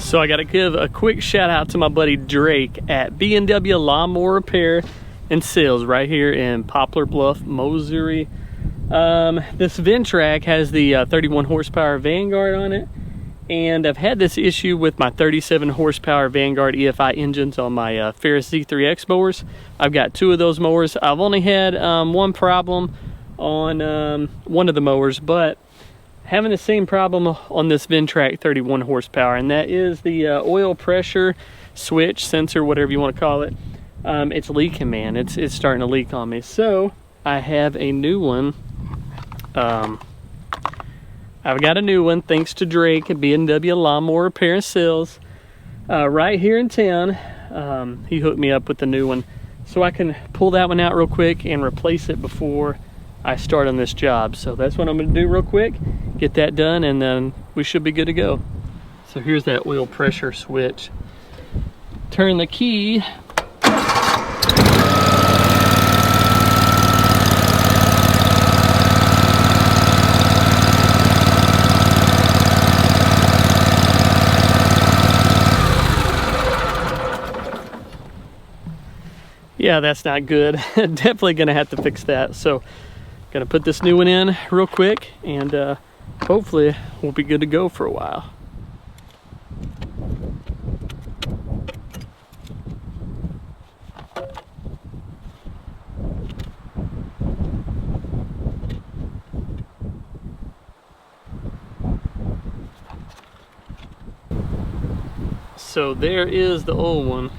So I got to give a quick shout out to my buddy Drake at B&W Lawnmower Repair and Sales right here in Poplar Bluff, Missouri. This VENTRAC has the 31 horsepower Vanguard on it, and I've had this issue with my 37 horsepower Vanguard EFI engines on my Ferris Z3X mowers. I've got 2 of those mowers. I've only had one problem on one of the mowers, but having the same problem on this VENTRAC 31 horsepower, and that is the oil pressure switch sensor, whatever you want to call it. It's leaking, man. It's starting to leak on me. So I have a new one. I've got a new one thanks to Drake at B&W Lawnmower Repair and Sales right here in town. He hooked me up with the new one, so I can pull that one out real quick and replace it before I start on this job. So that's what I'm going to do real quick, get that done, and then we should be good to go. So here's that oil pressure switch. Turn the key. Yeah, that's not good. Definitely gonna have to fix that. So gonna put this new one in real quick, and hopefully we'll be good to go for a while. So there is the old one.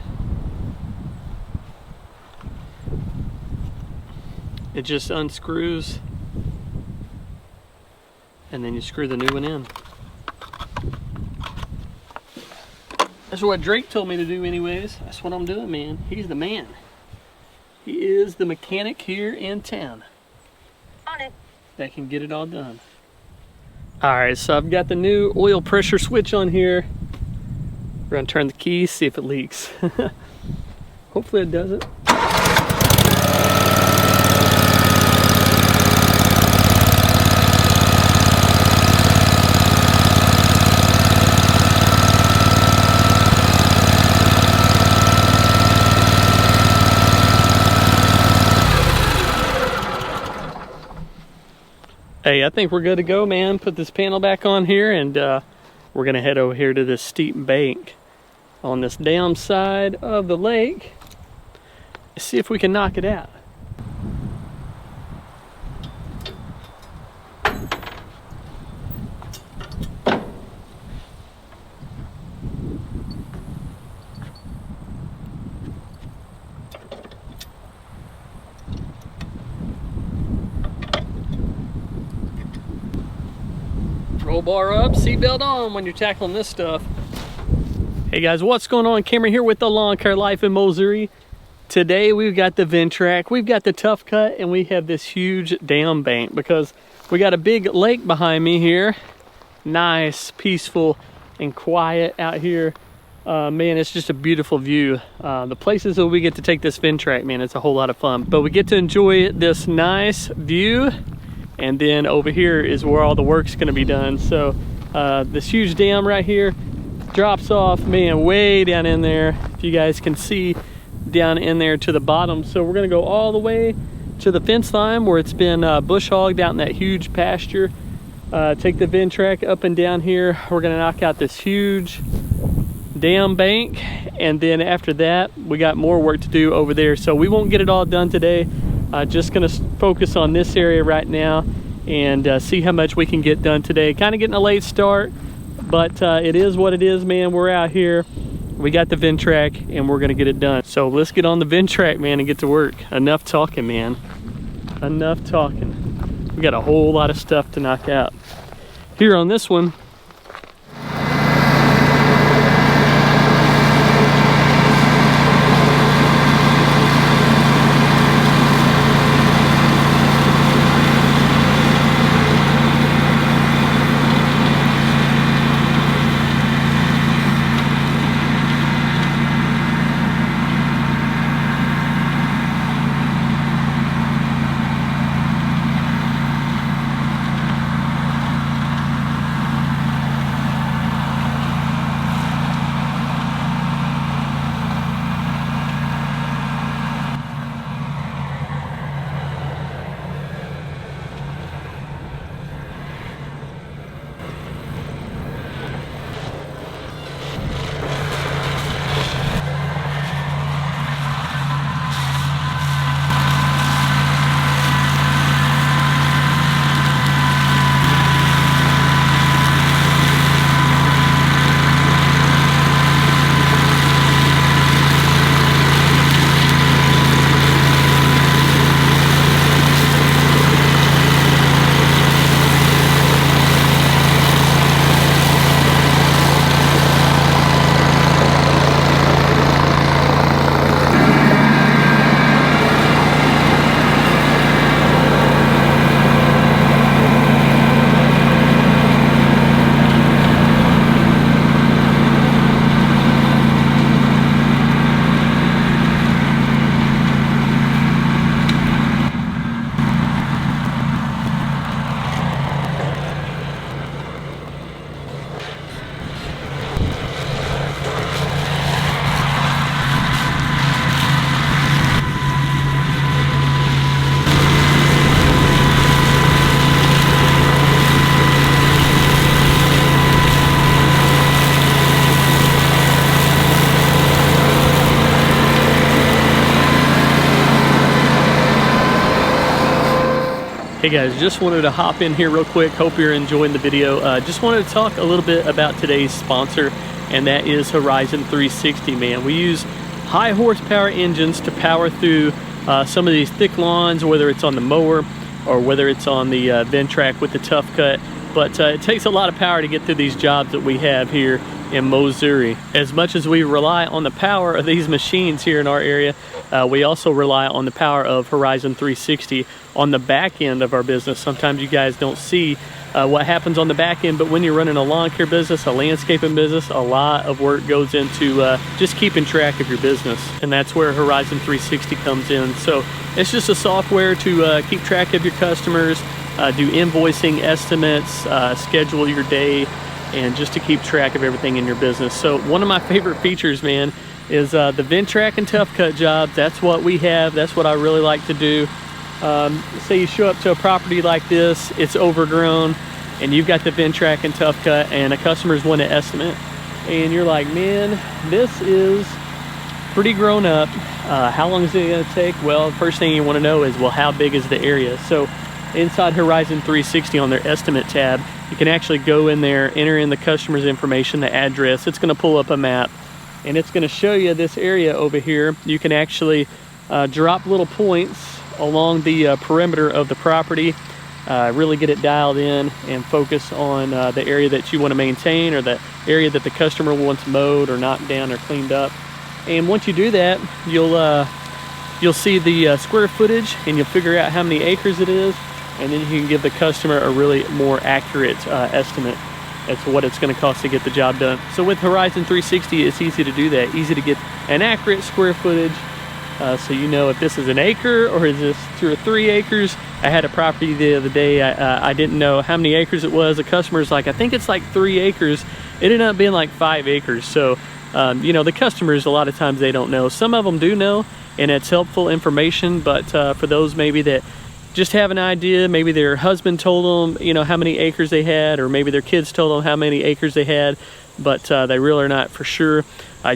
It just unscrews, and then you screw the new one in. That's what Drake told me to do anyways. That's what I'm doing, man. He's the man. He is the mechanic here in town. On it. That can get it all done. Alright, so I've got the new oil pressure switch on here. We're gonna turn the key, see if it leaks. Hopefully it doesn't. Hey, I think we're good to go, man. Put this panel back on here, and we're gonna head over here to this steep bank on this down side of the lake. See if we can knock it out. Roll bar up, seatbelt on when you're tackling this stuff. Hey guys, what's going on? Cameron here with the Lawn Care Life in Missouri. Today we've got the VENTRAC, we've got the Tough Cut, and we have this huge dam bank because we got a big lake behind me here. Nice, peaceful, and quiet out here. Man, it's just a beautiful view. The places that we get to take this VENTRAC, man, it's a whole lot of fun. But we get to enjoy this nice view. And then over here is where all the work's gonna be done. So this huge dam right here drops off, man, way down in there. If you guys can see down in there to the bottom. So we're gonna go all the way to the fence line where it's been bush hogged out in that huge pasture. Take the VENTRAC up and down here. We're gonna knock out this huge dam bank. And then after that, we got more work to do over there. So we won't get it all done today. Just gonna focus on this area right now and see how much we can get done today. Kind of getting a late start, but it is what it is, man. We're out here, we got the VENTRAC, and we're gonna get it done. So let's get on the VENTRAC, man, and get to work. Enough talking, man. Enough talking. We got a whole lot of stuff to knock out. Here on this one, Hey guys, just wanted to hop in here real quick. Hope you're enjoying the video. Just wanted to talk a little bit about today's sponsor, and that is Horizon 360, man. We use high horsepower engines to power through some of these thick lawns, whether it's on the mower or whether it's on the VENTRAC with the Tough Cut. But it takes a lot of power to get through these jobs that we have here in Missouri. As much as we rely on the power of these machines here in our area, we also rely on the power of Horizon 360 on the back end of our business. Sometimes you guys don't see what happens on the back end, but when you're running a lawn care business, a landscaping business, a lot of work goes into just keeping track of your business, and that's where Horizon 360 comes in. So it's just a software to keep track of your customers, do invoicing, estimates, schedule your day, and just to keep track of everything in your business. So one of my favorite features, man, is the VENTRAC and Tough Cut jobs. That's what we have. That's what I really like to do. Say you show up to a property like this, it's overgrown, and you've got the VENTRAC and Tough Cut, and a customer's want an estimate, and you're like, man, this is pretty grown up. How long is it gonna take? Well, first thing you wanna know is, well, how big is the area? So inside Horizon 360 on their estimate tab, you can actually go in there, enter in the customer's information, the address. It's gonna pull up a map, and it's gonna show you this area over here. You can actually drop little points along the perimeter of the property, really get it dialed in and focus on the area that you wanna maintain, or the area that the customer wants mowed or knocked down or cleaned up. And once you do that, you'll see the square footage, and you'll figure out how many acres it is, and then you can give the customer a really more accurate estimate as to what it's going to cost to get the job done. So with Horizon 360, it's easy to do that, easy to get an accurate square footage, so you know if this is an acre or is this 2 or 3 acres. I had a property the other day, I didn't know how many acres it was. The customer's like, I think it's like 3 acres. It ended up being like 5 acres. So you know, the customers, a lot of times they don't know. Some of them do know, and it's helpful information, but for those maybe that just have an idea, maybe their husband told them, you know, how many acres they had, or maybe their kids told them how many acres they had, but they really are not for sure.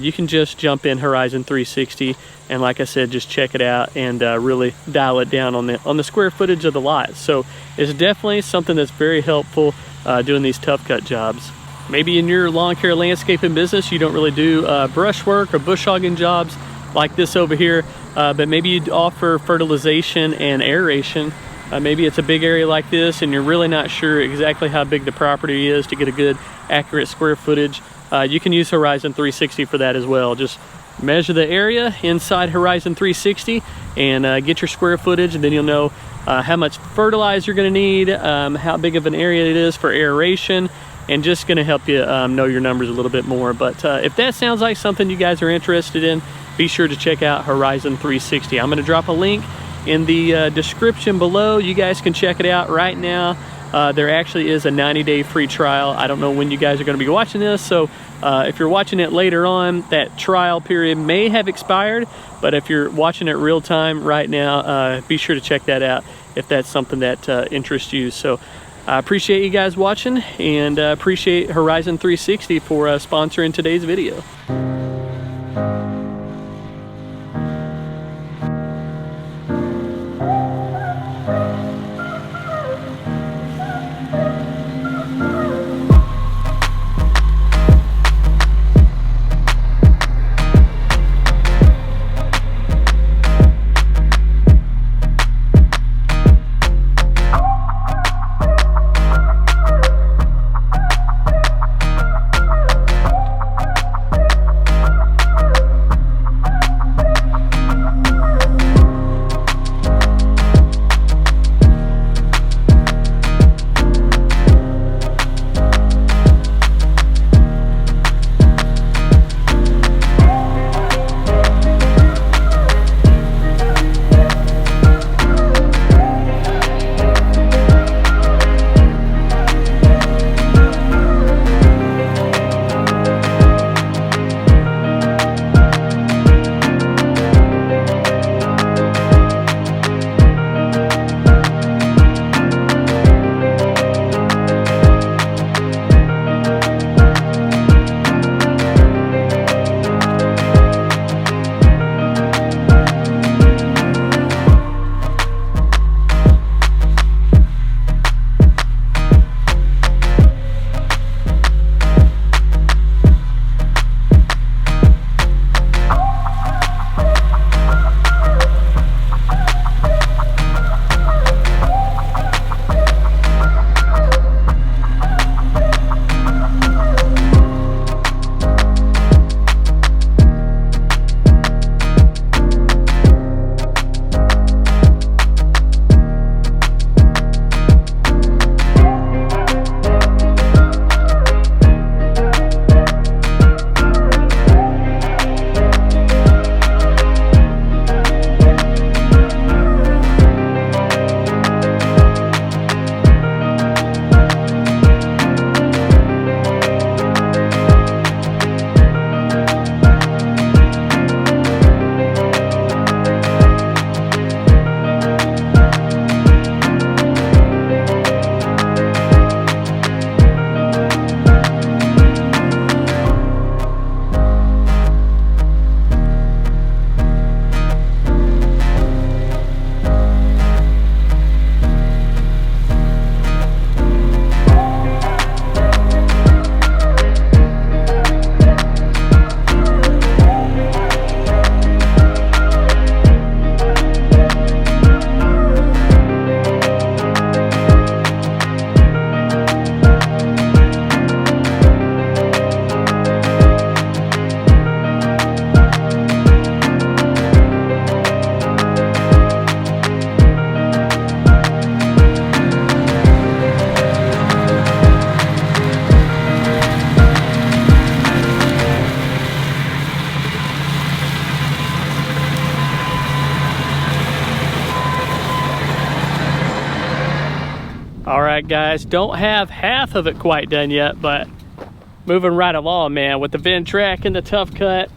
You can just jump in Horizon 360, and like I said, just check it out and really dial it down on the square footage of the lot. So it's definitely something that's very helpful doing these Tough Cut jobs. Maybe in your lawn care landscaping business, you don't really do brush work or bush hogging jobs like this over here, but maybe you'd offer fertilization and aeration. Maybe it's a big area like this, and you're really not sure exactly how big the property is to get a good, accurate square footage. You can use Horizon 360 for that as well. Just measure the area inside Horizon 360 and get your square footage, and then you'll know how much fertilizer you're gonna need, how big of an area it is for aeration, and just gonna help you know your numbers a little bit more. But if that sounds like something you guys are interested in, be sure to check out Horizon 360. I'm gonna drop a link in the description below. You guys can check it out right now. There actually is a 90-day free trial. I don't know when you guys are gonna be watching this, so if you're watching it later on, that trial period may have expired, but if you're watching it real time right now, be sure to check that out if that's something that interests you. So I appreciate you guys watching, and appreciate Horizon 360 for sponsoring today's video. All right, guys, don't have half of it quite done yet, but moving right along, man, with the VENTRAC and the Tough Cut.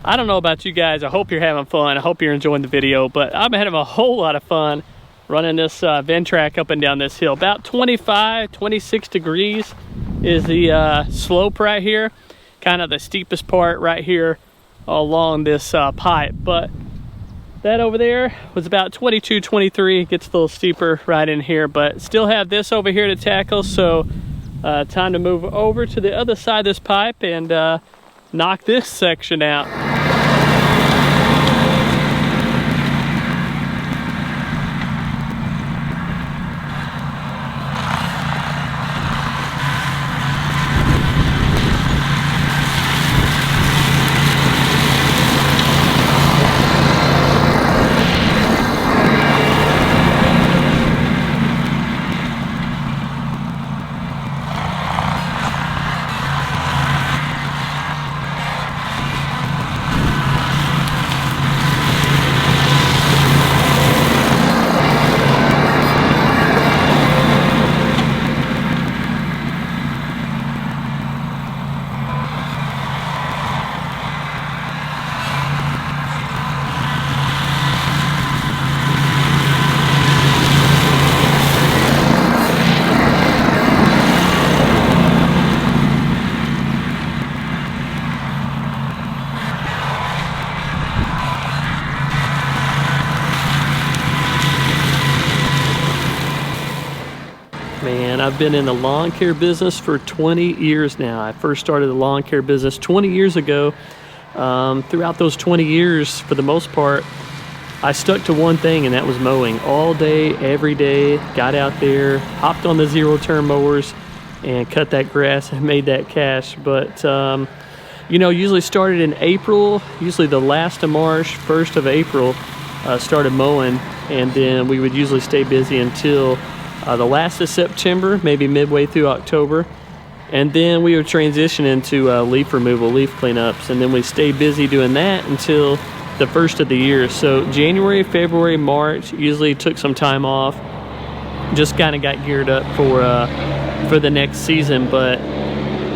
I don't know about you guys. I hope you're having fun. I hope you're enjoying the video, but I'm having a whole lot of fun running this VENTRAC up and down this hill. About 25, 26 degrees is the slope right here. Kind of the steepest part right here along this pipe, but that over there was about 22, 23. It gets a little steeper right in here, but still have this over here to tackle. So time to move over to the other side of this pipe and knock this section out. Man, I've been in the lawn care business for 20 years now. I first started the lawn care business 20 years ago. Throughout those 20 years, for the most part, I stuck to one thing, and that was mowing. All day, every day, got out there, hopped on the zero-turn mowers, and cut that grass and made that cash. But, you know, usually started in April, usually the last of March, 1st of April, started mowing, and then we would usually stay busy until the last of September, maybe midway through October, and then we would transition into leaf removal, leaf cleanups, and then we stay busy doing that until the first of the year. So January, February, March, usually took some time off, just kind of got geared up for the next season. But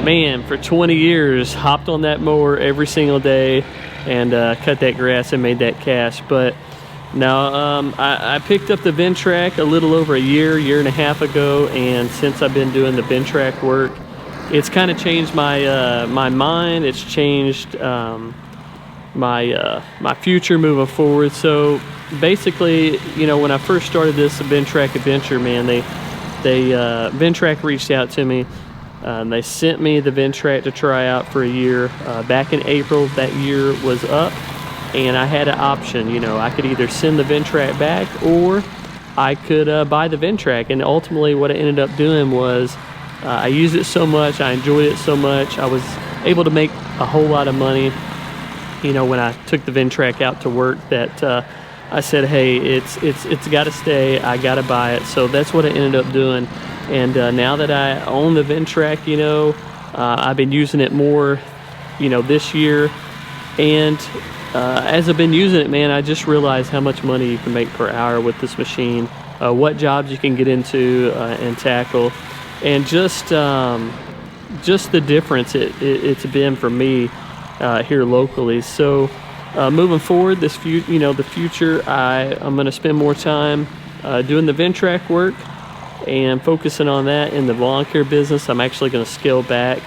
man, for 20 years, hopped on that mower every single day and cut that grass and made that cash. But now, I picked up the VENTRAC a little over a year and a half ago, and since I've been doing the VENTRAC work, it's kind of changed my my mind. It's changed my future moving forward. So basically, you know, when I first started this VENTRAC adventure, man, VENTRAC reached out to me. They sent me the VENTRAC to try out for a year. Back in April, that year was up. And I had an option, you know, I could either send the VENTRAC back or I could buy the VENTRAC. And ultimately what I ended up doing was I used it so much, I enjoyed it so much, I was able to make a whole lot of money, you know, when I took the VENTRAC out to work, that I said, hey, it's got to stay, I got to buy it. So that's what I ended up doing. And now that I own the VENTRAC, you know, I've been using it more, you know, this year. And as I've been using it, man, I just realized how much money you can make per hour with this machine, what jobs you can get into and tackle, and just the difference it's been for me here locally. So moving forward, the future, I'm going to spend more time doing the VENTRAC work and focusing on that in the lawn care business. I'm actually going to scale back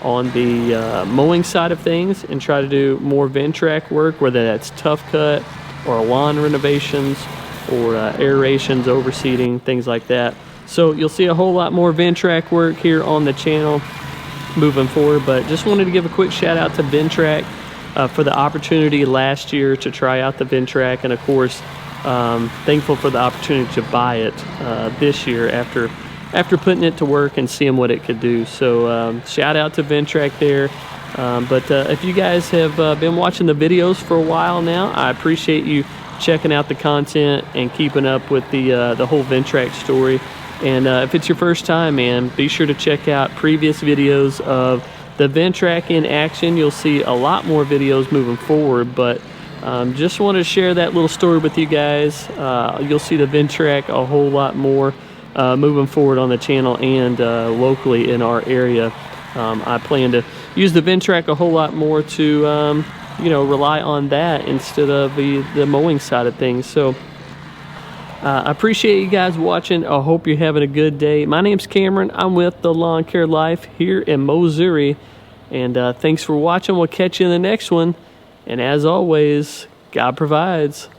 on the mowing side of things and try to do more VENTRAC work, whether that's tough cut or lawn renovations or aerations, overseeding, things like that. So you'll see a whole lot more VENTRAC work here on the channel moving forward. But just wanted to give a quick shout out to VENTRAC for the opportunity last year to try out the VENTRAC, and of course thankful for the opportunity to buy it this year after putting it to work and seeing what it could do. So shout out to VENTRAC there. But if you guys have been watching the videos for a while now, I appreciate you checking out the content and keeping up with the whole VENTRAC story. And if it's your first time, man, be sure to check out previous videos of the VENTRAC in action. You'll see a lot more videos moving forward, but just wanted to share that little story with you guys. You'll see the VENTRAC a whole lot more moving forward on the channel and locally in our area. I plan to use the VENTRAC a whole lot more to you know, rely on that instead of the mowing side of things. So I appreciate you guys watching. I hope you're having a good day. My name's Cameron. I'm with the Lawn Care Life here in Missouri. And thanks for watching. We'll catch you in the next one. And as always, God provides.